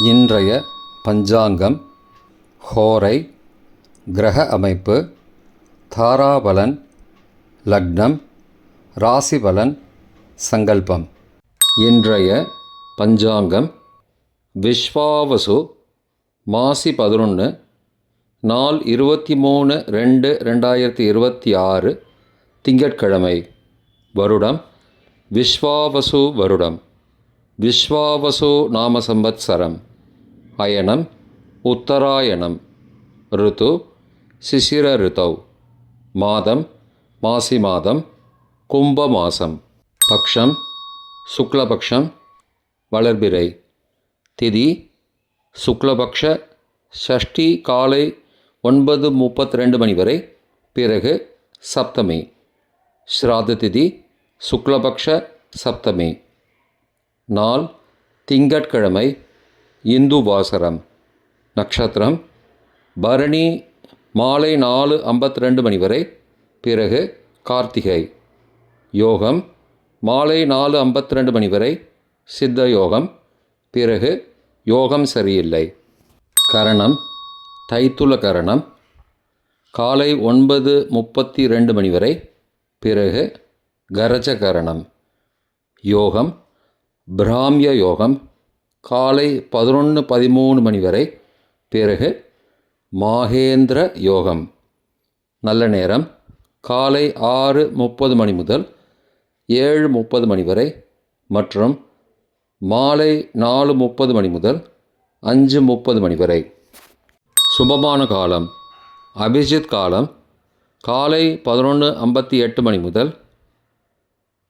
இன்றைய பஞ்சாங்கம், ஹோரை, கிரக அமைப்பு, தாராபலன், லக்னம், ராசிபலன், சங்கல்பம். இன்றைய பஞ்சாங்கம் விஸ்வாவசு மாசி 11 நாள் 23/2/2026 திங்கட்கிழமை. வருடம் விஸ்வாவசு வருடம். விஸ்வாவசு நாம சம்பத்சரம். அயனம் உத்தராயணம். ருத்து சிசிர ருத்தௌ. மாதம் மாசி மாதம், கும்ப மாசம். பக்ஷம் சுக்லபக்ஷம், வளர்பிறை. திதி சுக்லபக்ஷ ஷஷ்டி காலை 9:32 மணி வரை, பிறகு சப்தமி. ஸ்ராத்த திதி சுக்லபக்ஷ சப்தமி. நாள் திங்கட்கிழமை, இந்து வாசரம். நட்சத்திரம் பரணி மாலை 4:52 மணி வரை, பிறகு கார்த்திகை. யோகம் மாலை 4:52 மணி வரை சித்த யோகம், பிறகு யோகம் சரியில்லை. கரணம் தைத்துல கரணம். காலை 9:32 மணி வரை, பிறகு கரஜ கரணம். யோகம் பிராமிய யோகம். காலை 11:13 மணி வரை, பிறகு மாகேந்திர யோகம். நல்ல நேரம் காலை 6:30 மணி முதல் 7:30 மணி வரை மற்றும் மாலை 4:30 மணி முதல் 5:30 மணி வரை. சுபமான காலம் அபிஜித் காலம். காலை 11:58 மணி முதல்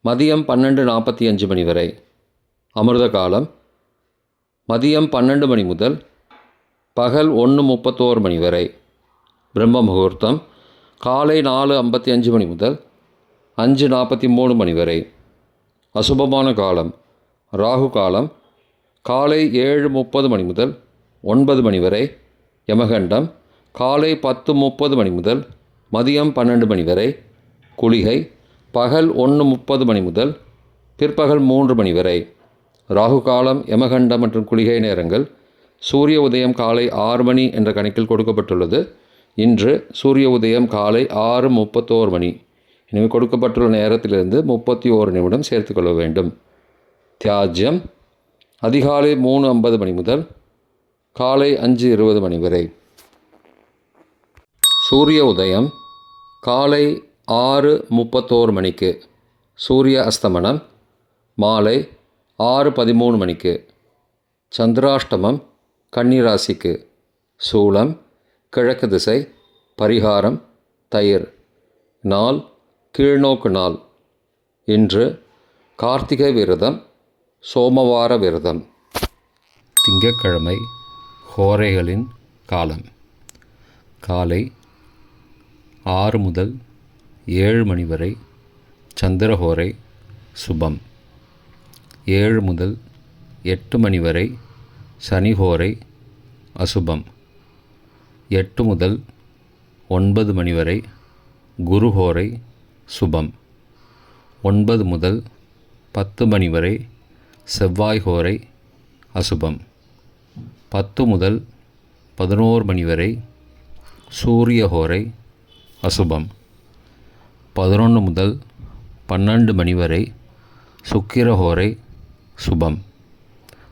மதியம் 12:45 மணி வரை. அமிர்த காலம் மதியம் 12 மணி முதல் பகல் 1:31 மணி வரை. பிரம்ம முகூர்த்தம் காலை 4:55 மணி முதல் 5:43 மணி வரை. அசுபமான காலம் ராகு காலம். காலை 7:30 மணி முதல் 9 மணி வரை. யமகண்டம் காலை 10:30 மணி முதல் மதியம் 12 மணி வரை. குளிகை பகல் 1:30 மணி முதல் பிற்பகல் 3 மணி வரை. ராகு காலம், யமகண்டம் மற்றும் குளிகை நேரங்கள். சூரிய உதயம் காலை 6 மணி என்ற கணக்கில் கொடுக்கப்பட்டுள்ளது. இன்று சூரிய உதயம் காலை 6:31 மணி. எனவே கொடுக்கப்பட்டுள்ள நேரத்திலிருந்து 31 நிமிடம் சேர்த்துக்கொள்ள வேண்டும். தியாஜ்யம் அதிகாலை 3:50 மணி முதல் காலை 5:20 மணி வரை. சூரிய உதயம் காலை 6:31 மணிக்கு. சூரிய அஸ்தமனம் மாலை 6:13 மணிக்கு. சந்திராஷ்டமம் கன்னிராசிக்கு. சூலம் கிழக்கு திசை. பரிகாரம் தயிர். நாள் கீழ்நோக்கு நாள். இன்று கார்த்திகை விரதம், சோமவார விரதம். திங்கட்கிழமை ஹோரைகளின் காலம். காலை 6 முதல் 7 மணி வரை சந்திரஹோரை சுபம். 7 முதல் 8 மணி வரை சனிஹோரை அசுபம். 8 முதல் 9 மணி வரை குருஹோரை சுபம். 9 முதல் 10 மணி வரை செவ்வாய்ஹோரை அசுபம். 10 முதல் 11 மணி வரை சூரியஹோரை அசுபம். 11 முதல் 12 மணி வரை சுக்கிரஹோரை சுபம்.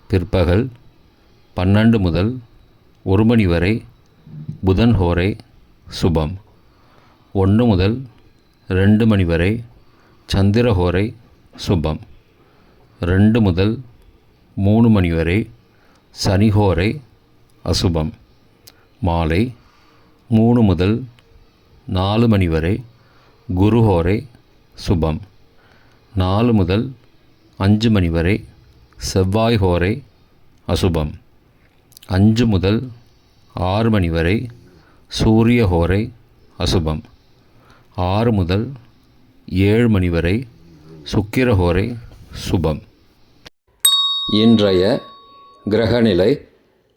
பிற்பகல் 12 முதல் 1 மணி வரை புதன் ஹோரை சுபம். 1 முதல் 2 மணி வரை சந்திரஹோரை சுபம். 2 முதல் 3 மணி வரை சனிஹோரை அசுபம். மாலை 3 முதல் 4 மணி வரை குருஹோரை சுபம். 4 முதல் 5 மணி வரை செவ்வாய்ஹோரை அசுபம். 5 முதல் 6 மணி வரை சூரியஹோரை அசுபம். 6 முதல் 7 மணி வரை சுக்கிரஹோரை சுபம். இன்றைய கிரகநிலை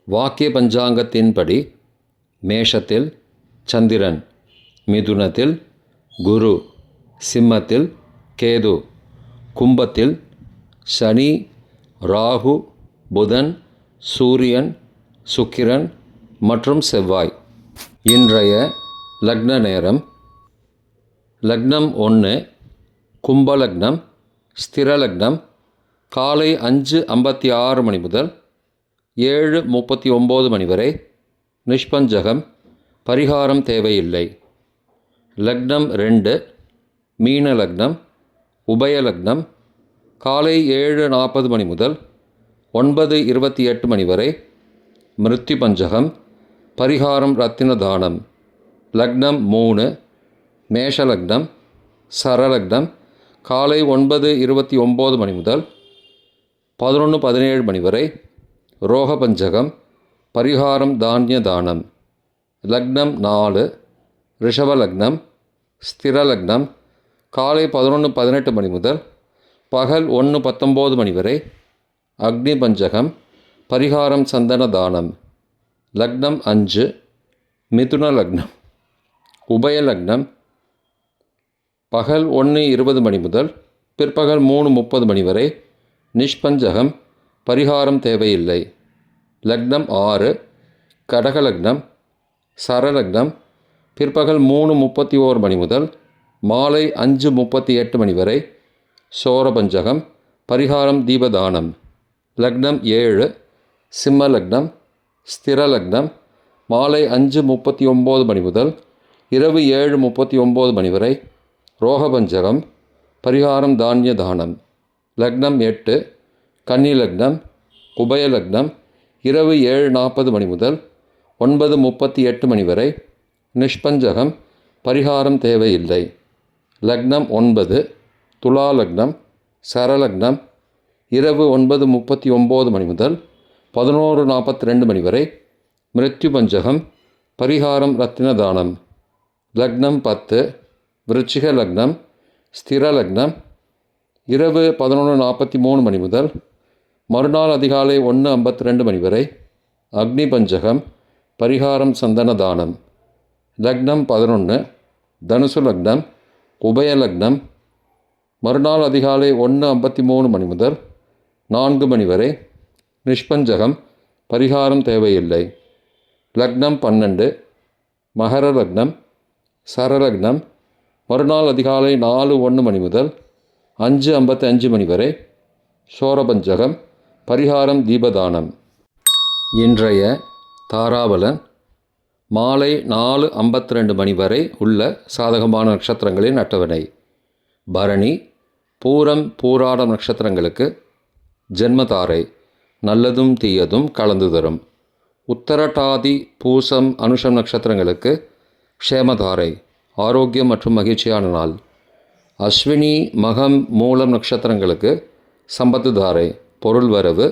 வாக்கிய பஞ்சாங்கத்தின்படி மேஷத்தில் சந்திரன், மிதுனத்தில் குரு, சிம்மத்தில் கேது, கும்பத்தில் சனி, ராகு, புதன், சூரியன், சுக்கிரன் மற்றும் செவ்வாய். இன்றைய லக்ன நேரம் லக்னம் 1 கும்ப லக்னம், ஸ்திர லக்னம் காலை 5:56 மணி முதல் 7:39 மணி வரை. நிஷ்பஞ்சகம், பரிகாரம் தேவையில்லை. லக்னம் 2 மீன லக்னம், உபய லக்னம் காலை 7:40 மணி முதல் 9:28 மணி வரை. மிருத்யு பஞ்சகம், பரிகாரம் ரத்தின தானம். லக்னம் 3 மேஷ லக்னம், சரலக்னம் காலை 9:29 மணி முதல் 11:17 மணி வரை. ரோக பஞ்சகம், பரிகாரம் தானிய தானம். லக்னம் 4 ரிஷப லக்னம், ஸ்திர லக்னம் காலை 11:18 மணி முதல் பகல் 1:19 மணி வரை. அக்னி பஞ்சகம், பரிகாரம் சந்தன தானம். லக்னம் 5 மிதுன லக்னம், உபய லக்னம் பகல் 1:20 மணி முதல் பிற்பகல் 3:30 மணி வரை. நிஷ்பஞ்சகம், பரிகாரம் தேவையில்லை. லக்னம் 6 கடக லக்னம், சரலக்னம் பிற்பகல் 3:31 மணி முதல் மாலை 5:38 மணி வரை. சோரபஞ்சகம், பரிகாரம் தீபதானம். லக்னம் 7 சிம்ம லக்னம், ஸ்திர லக்னம் மாலை 5:39 மணி முதல் இரவு 7:39 மணி வரை. ரோகபஞ்சகம், பரிகாரம் தானிய தானம். லக்னம் 8 கன்னி லக்னம், உபய லக்னம் இரவு 7:40 மணி முதல் 9:38 மணி வரை. நிஷ்பஞ்சகம், பரிகாரம் தேவையில்லை. லக்னம் 9 துலா லக்னம், சரலக்னம் இரவு 9:39 மணி முதல் 11:42 மணி வரை. மிருத்யு பஞ்சகம், பரிகாரம் ரத்தின தானம். லக்னம் 10 விருச்சிக லக்னம், ஸ்திர லக்னம் இரவு 11:43 மணி முதல் மறுநாள் அதிகாலை 1:52 மணி வரை. அக்னி பஞ்சகம், பரிகாரம் சந்தன தானம். லக்னம் 11 தனுசு லக்னம், உபய லக்னம் மறுநாள் அதிகாலை 1:53 மணி முதல் 4 மணி வரை. நிஷ்பஞ்சகம், பரிகாரம் தேவையில்லை. லக்னம் 12 மகர லக்னம், சரலக்னம் மறுநாள் அதிகாலை 4:01 மணி முதல் 5:55 மணி வரை. சோரபஞ்சகம், பரிகாரம் தீபதானம். இன்றைய தாராபலன் மாலை 4:52 மணி வரை உள்ள சாதகமான நட்சத்திரங்களின் அட்டவணை. பரணி, பூரம், பூராடம் நட்சத்திரங்களுக்கு ஜென்மதாரை நல்லதும் தீயதும் கலந்து தரும். உத்தரட்டாதி, பூசம், அனுஷம் நட்சத்திரங்களுக்கு க்ஷேமதாரை ஆரோக்கியம் மற்றும் மகிழ்ச்சியான நாள். அஸ்வினி, மகம், மூலம் நட்சத்திரங்களுக்கு சம்பத்து தாரை பொருள் வரவு,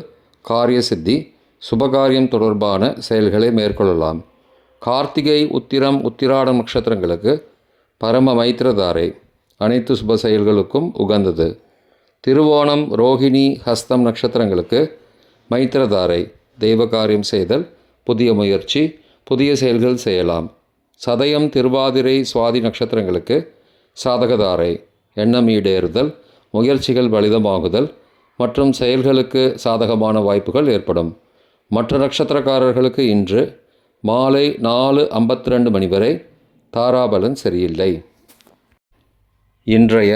காரிய சித்தி, சுபகாரியம் தொடர்பான செயல்களை மேற்கொள்ளலாம். கார்த்திகை, உத்திரம், உத்திராடம் நட்சத்திரங்களுக்கு பரம மைத்திரதாரை அனைத்து சுப செயல்களுக்கும் உகந்தது. திருவோணம், ரோகிணி, ஹஸ்தம் நட்சத்திரங்களுக்கு மைத்திரதாரை தெய்வ காரியம் செய்தல், புதிய முயற்சி, புதிய செயல்கள் செய்யலாம். சதயம், திருவாதிரை, சுவாதி நட்சத்திரங்களுக்கு சாதகதாரை எண்ணம் ஈடேறுதல், முயற்சிகள் பலிதமாகுதல் மற்றும் செயல்களுக்கு சாதகமான வாய்ப்புகள் ஏற்படும். மற்ற நட்சத்திரக்காரர்களுக்கு இன்று மாலை 4:52 மணி வரை தாராபலன் சரியில்லை. இன்றைய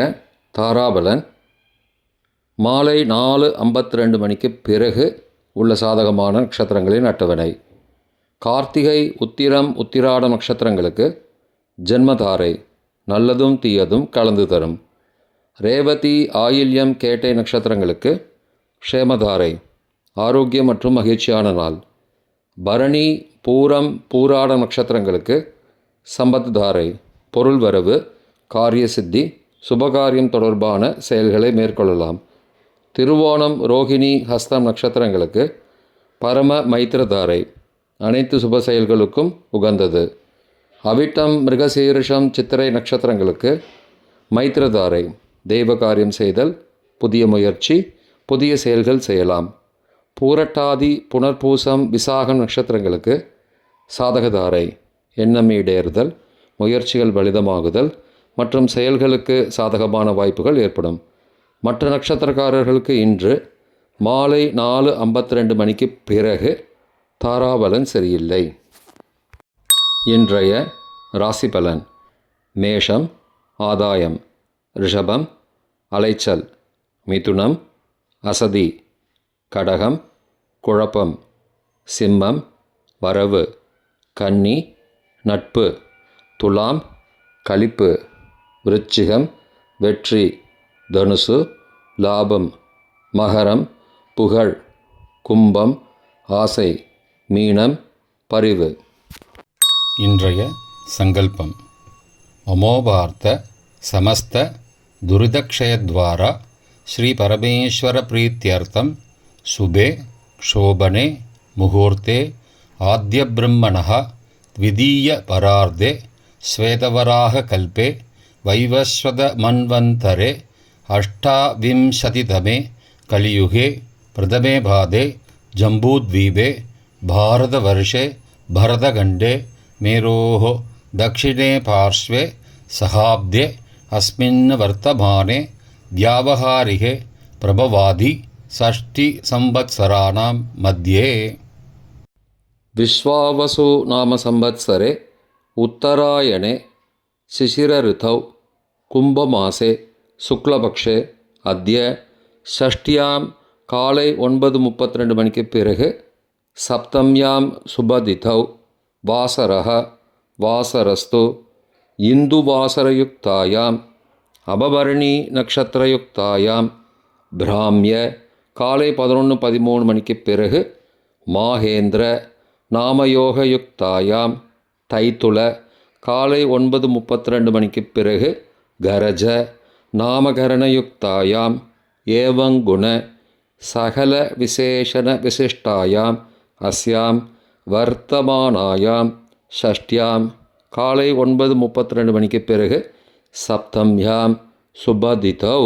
தாராபலன் மாலை 4:52 மணிக்கு பிறகு உள்ள சாதகமான நட்சத்திரங்களின் அட்டவணை. கார்த்திகை, உத்திரம், உத்திராட நட்சத்திரங்களுக்கு ஜென்மதாரை நல்லதும் தீயதும் கலந்து தரும். ரேவதி, ஆயில்யம், கேட்டை நட்சத்திரங்களுக்கு க்ஷேமதாரை ஆரோக்கியம் மற்றும் மகிழ்ச்சியான நாள். பரணி, பூரம், பூராட நட்சத்திரங்களுக்கு சம்பத் தாரை பொருள் வரவு, காரிய சித்தி, சுபகாரியம் தொடர்பான செயல்களை மேற்கொள்ளலாம். திருவோணம், ரோகிணி, ஹஸ்தம் நட்சத்திரங்களுக்கு பரம மைத்திரதாரை அனைத்து சுப செயல்களுக்கும் உகந்தது. அவிட்டம், மிருகசீரிஷம், சித்திரை நட்சத்திரங்களுக்கு மைத்திரதாரை தெய்வ காரியம் செய்தல், புதிய முயற்சி, புதிய செயல்கள் செய்யலாம். பூரட்டாதி, புனர்பூசம், விசாகம் நட்சத்திரங்களுக்கு சாதகதாரை எண்ணம் ஈடேறுதல், முயற்சிகள் பலிதமாகுதல் மற்றும் செயல்களுக்கு சாதகமான வாய்ப்புகள் ஏற்படும். மற்ற நட்சத்திரக்காரர்களுக்கு இன்று மாலை 4:52 மணிக்கு பிறகு தாராபலன் சரியில்லை. இன்றைய ராசி பலன்: மேஷம் ஆதாயம், ரிஷபம் அலைச்சல், மிதுனம் அசதி, கடகம் குழப்பம், சிம்மம் வரவு, கன்னி நட்பு, துலாம் களிப்பு, விருச்சிகம் வெற்றி, தனுசு லாபம், மகரம் புகழ், கும்பம் ஆசை, மீனம் பரிவு. இன்றைய சங்கல்பம்: அமோபார்த்த சமஸ்த துரிதக்ஷயத்வாரா ஸ்ரீ பரமேஸ்வர பிரீத்தியர்த்தம் சுபே க்ஷோபனே முகூர்த்தே ஆத்ய பிரம்மணः த்விதீய பரார்த்தே ஸ்வேதவராக கல்பே வைவஸ்வத மன்வந்தரே அஷ்டாவிம்சதிதமே கலியுகே பிரதமே பாதே ஜம்பூத்வீபே பாரதவர்ஷே பரதகண்டே மேரோः दक्षिणे पार्श्वे सहाब्दे अस्मिन् वर्तमाने व्यावहारिके प्रभवादि षष्टिसंवत्सराणां मध्ये. विश्वावसु नाम संवत्सरे उत्तरायणे शिशिरऋतौ कुम्भमासे शुक्लपक्षे अद्य षष्ट्यां काले 9:32 மணிக்கு பிறகு சப்தம்யாம் சுபதிதௌ வாசரः வாசரஸ்து இந்துவாசரயுக்தாயாம் அபபரணி நக்ஷத்திரயுக்தாயாம் பிராமிய காலை 11:13 மணிக்கு பிறகு மாகேந்திர நாமயோகயுக்தாயாம் தைத்துல காலை 9:32 மணிக்கு பிறகு கரஜ நாமகரணயுக்தாயாம் ஏவங்குண சகல விசேஷண விசிஷ்டாயாம் அஸ்யாம் வர்த்தமானாயாம் ஷஷ்டியாம் காலை 9:32 மணிக்கு பிறகு சப்தம்யாம் சுபதிதௌ.